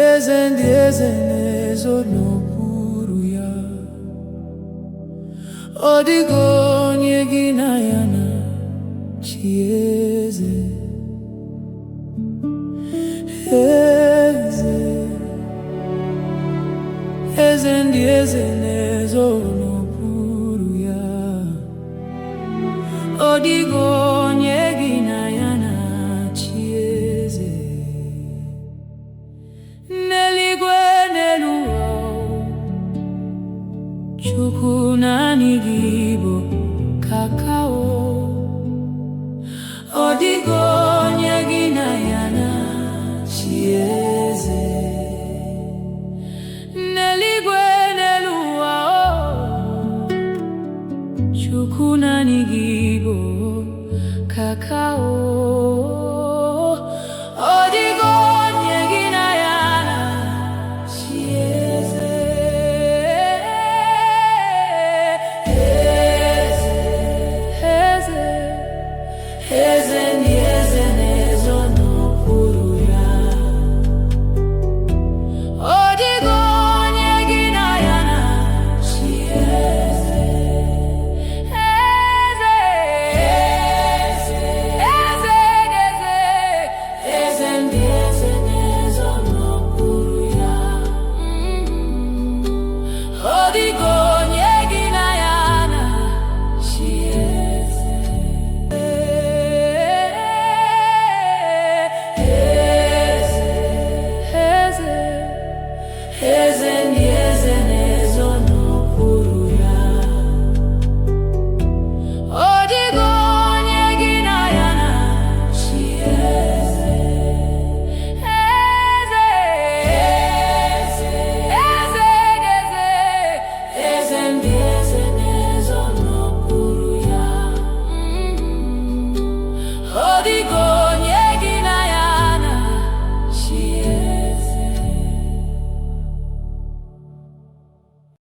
eze ndị eze na-ezo n'okpuru ya. Ọ dịghị onye gị na ya na-achị eze. Eze ndị eze na-ezo n'okpuru ya. Ọ dịghị onye gị na ya na-achị eze. N'eluigwe n'elu ụwa, Chukwu naanị gị bụ kakao. Ọ dịghị onye gị na ya na-achị eze. N'eluigwe n'elu ụwa, Chukwu naanị gị bụ kakao. Ọ dịghị onye gị na ya na-achị eze. Eze ndị